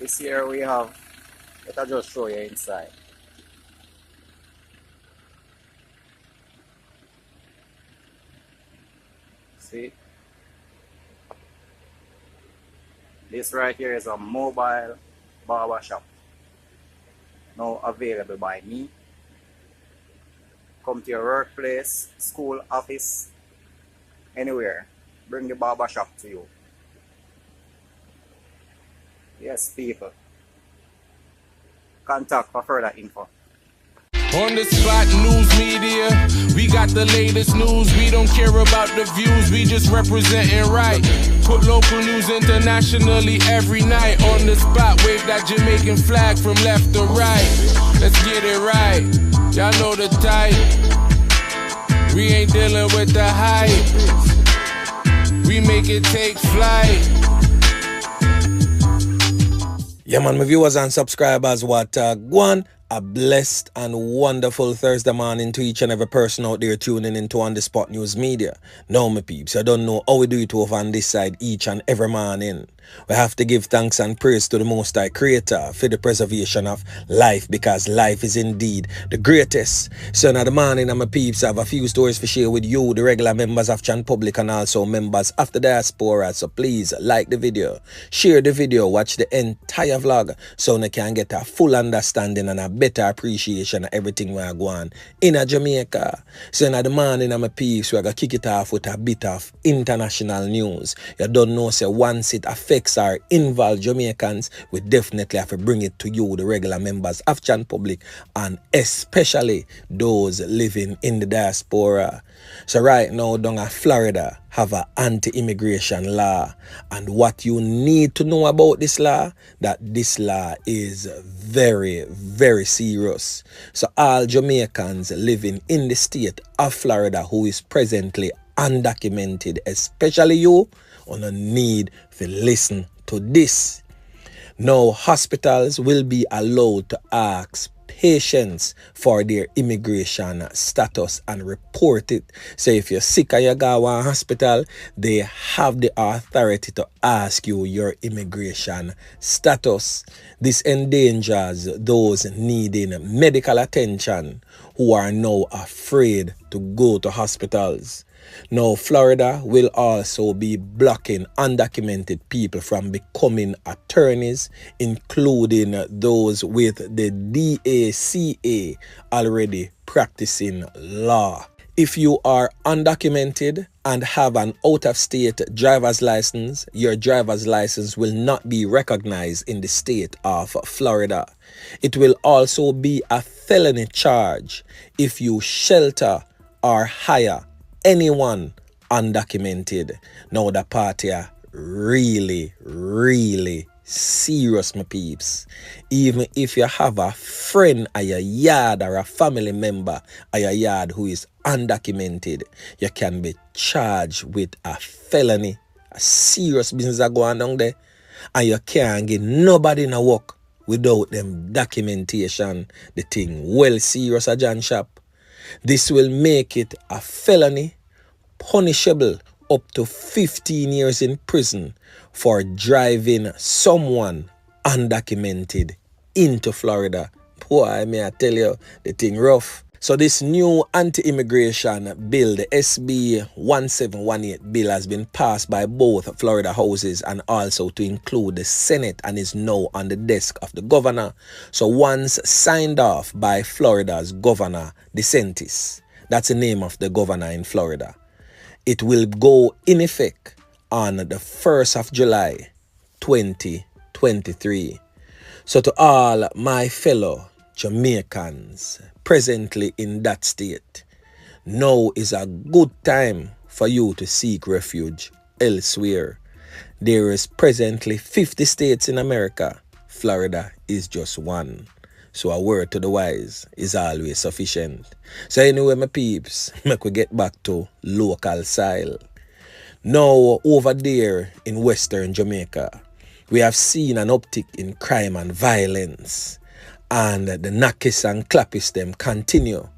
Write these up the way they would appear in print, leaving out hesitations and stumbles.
This here we have, let me just show you inside. See? This right here is a mobile barber shop. Now available by me. Come to your workplace, school, office, anywhere. Bring the barber shop to you. Yes, people. Contact for further info. On the spot news media, we got the latest news. We don't care about the views, we just representing right. Put local news internationally every night. On the spot, wave that Jamaican flag from left to right. Let's get it right, y'all know the type. We ain't dealing with the hype. We make it take flight. Yeah, man, my viewers and subscribers, what gwaan. A blessed and wonderful Thursday morning to each and every person out there tuning into On The Spot News Media. Now, my peeps, I don't know how we do it over on this side each and every morning. We have to give thanks and praise to the Most High Creator for the preservation of life, because life is indeed the greatest. So now the morning, my peeps, I have a few stories to share with you, the regular members of Chan Public and also members of the diaspora. So please like the video, share the video, watch the entire vlog so you can get a full understanding and a better appreciation of everything we are going in Jamaica. So now the morning, my peeps, we're going to kick it off with a bit of international news. You don't know, say once it affects our involved Jamaicans, we definitely have to bring it to you, the regular members of Chan Public, and especially those living in the diaspora. So right now, down in Florida, have an anti-immigration law. And what you need to know about this law, that this law is very, very serious. So all Jamaicans living in the state of Florida who is presently undocumented, especially you, on a need to listen to this. Now, hospitals will be allowed to ask patients for their immigration status and report it. So if you're sick and you go to a hospital, they have the authority to ask you your immigration status. This endangers those needing medical attention who are now afraid to go to hospitals. Now, Florida will also be blocking undocumented people from becoming attorneys, including those with the DACA already practicing law. If you are undocumented and have an out-of-state driver's license, your driver's license will not be recognized in the state of Florida. It will also be a felony charge if you shelter or hire anyone undocumented. Now the party are really, really serious, my peeps. Even if you have a friend at your yard or a family member at your yard who is undocumented, you can be charged with a felony, a serious business that go on down there, and you can't get nobody in a work without them documentation. The thing well serious a John Shop. This will make it a felony, punishable up to 15 years in prison for driving someone undocumented into Florida. Boy, may I tell you, the thing rough. So this new anti-immigration bill, the SB 1718 bill, has been passed by both Florida houses and also to include the Senate, and is now on the desk of the governor. So once signed off by Florida's Governor DeSantis, that's the name of the governor in Florida, it will go in effect on the 1st of July 2023. So to all my fellow Jamaicans presently in that state, now is a good time for you to seek refuge elsewhere. There is presently 50 states in America. Florida is just one. So a word to the wise is always sufficient. So anyway, my peeps, make we get back to local style. Now, over there in Western Jamaica, we have seen an uptick in crime and violence. And the Nakis and Clappis them continue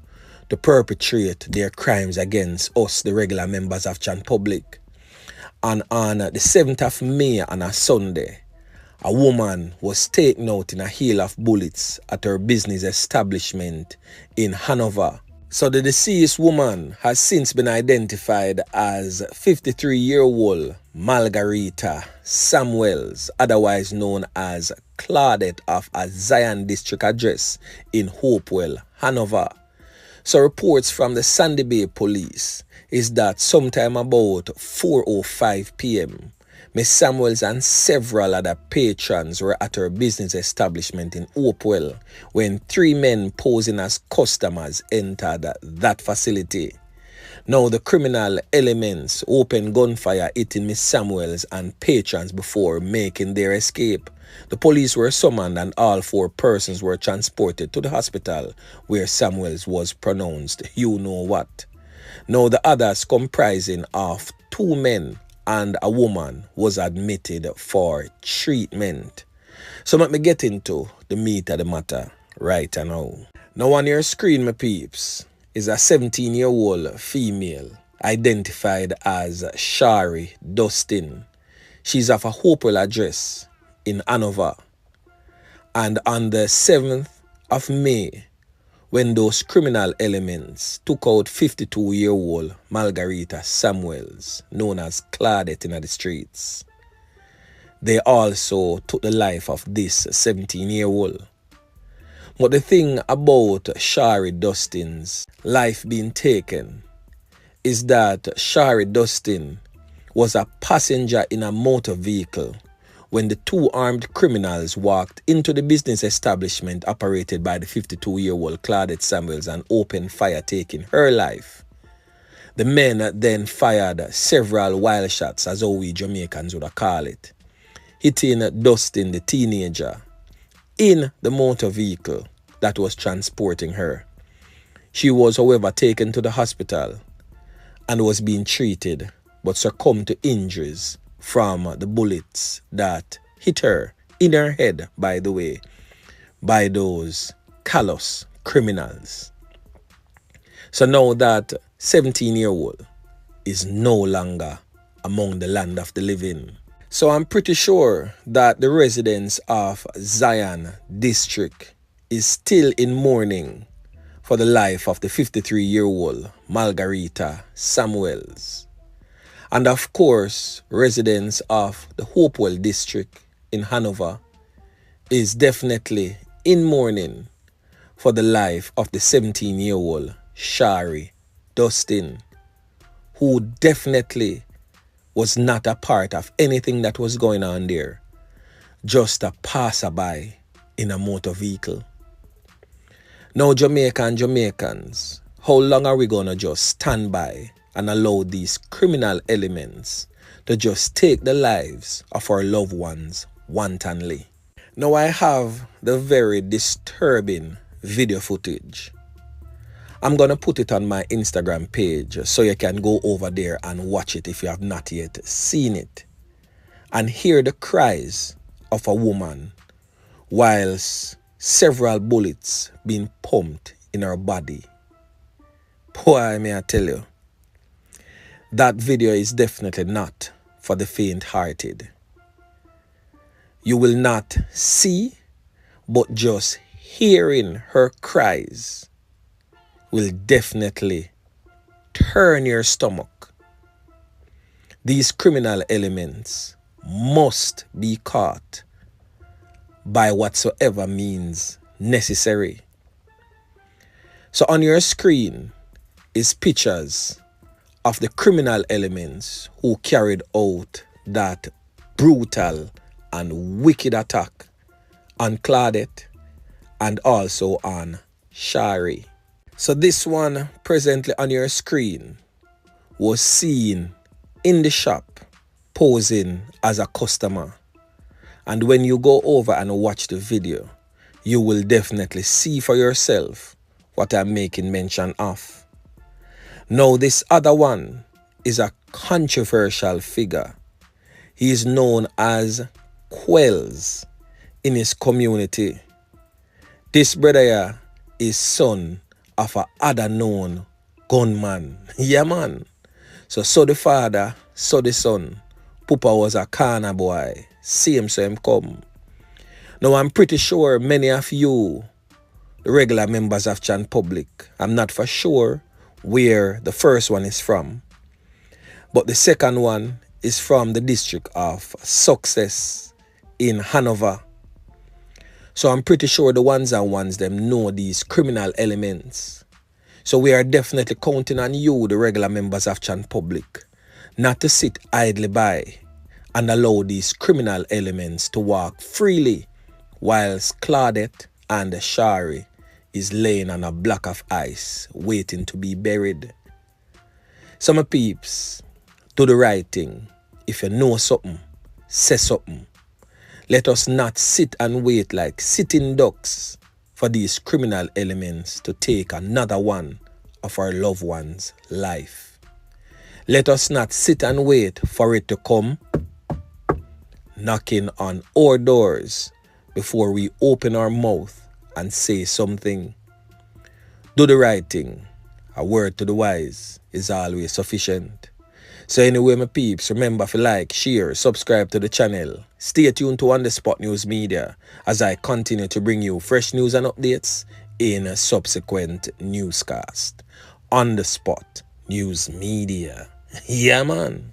to perpetrate their crimes against us, the regular members of Chan Public. And on the 7th of May, on a Sunday, A woman was taken out in a hail of bullets at her business establishment in Hanover. So the deceased woman has since been identified as 53-year-old Margarita Samuels, otherwise known as Claudette, of a Zion district address in Hopewell, Hanover. So reports from the Sandy Bay police is that sometime about 4:05 p.m., Miss Samuels and several other patrons were at her business establishment in Hopewell when 3 men posing as customers entered that facility. Now the criminal elements opened gunfire hitting Miss Samuels and patrons before making their escape. The police were summoned and all 4 persons were transported to the hospital where Samuels was pronounced you know what. Now the others, comprising of 2 men and a woman, was admitted for treatment. So let me get into the meat of the matter right now. Now on your screen, my peeps, is a 17-year-old female identified as Shari Dustin. She's of a Hopewell address in Hanover. And on the 7th of May, when those criminal elements took out 52-year-old Margarita Samuels, known as Claudette, in the streets, they also took the life of this 17-year-old. But the thing about Shari Dustin's life being taken is that Shari Dustin was a passenger in a motor vehicle when the 2 armed criminals walked into the business establishment operated by the 52-year-old Claudette Samuels and opened fire, taking her life. The men then fired several wild shots, as how we Jamaicans would call it, hitting Dustin, the teenager, in the motor vehicle that was transporting her. She was, however, taken to the hospital and was being treated, but succumbed to injuries from the bullets that hit her in her head, by the way, by those callous criminals. So now that 17-year-old is no longer among the land of the living. So I'm pretty sure that the residents of Zion district is still in mourning for the life of the 53-year-old Margarita Samuels. And of course, residents of the Hopewell district in Hanover is definitely in mourning for the life of the 17-year-old Shari Dustin, who definitely was not a part of anything that was going on there, just a passerby in a motor vehicle. Now, Jamaica and Jamaicans, how long are we going to just stand by and allow these criminal elements to just take the lives of our loved ones wantonly? Now I have the very disturbing video footage. I'm going to put it on my Instagram page so you can go over there and watch it if you have not yet seen it, and hear the cries of a woman whilst several bullets being pumped in her body. Boy, may I tell you, that video is definitely not for the faint-hearted. You will not see, but just hearing her cries will definitely turn your stomach. These criminal elements must be caught by whatsoever means necessary. So on your screen is pictures of the criminal elements who carried out that brutal and wicked attack on Claudette and also on Shari. So this one presently on your screen was seen in the shop posing as a customer. And when you go over and watch the video, you will definitely see for yourself what I'm making mention of. Now, this other one is a controversial figure. He is known as Quells in his community. This brother here is son of a other known gunman. Yeah, man. So the father, so the son. Pupa was a Corna boy. See him, so him come. Now, I'm pretty sure many of you, the regular members of Chan Public, I'm not for sure where the first one is from. But the second one is from the district of Success in Hanover. So I'm pretty sure the ones and ones them know these criminal elements. So we are definitely counting on you, the regular members of Chan Public, not to sit idly by and allow these criminal elements to walk freely whilst Claudette and Shari is laying on a block of ice waiting to be buried. So my peeps, do the right thing. If you know something, say something. Let us not sit and wait like sitting ducks for these criminal elements to take another one of our loved ones' life. Let us not sit and wait for it to come knocking on our doors before we open our mouth and say something. Do the right thing. A word to the wise is always sufficient. So anyway, my peeps, remember to like, share, subscribe to the channel. Stay tuned to On The Spot News Media as I continue to bring you fresh news and updates in a subsequent newscast. On The Spot News Media. Yeah, man.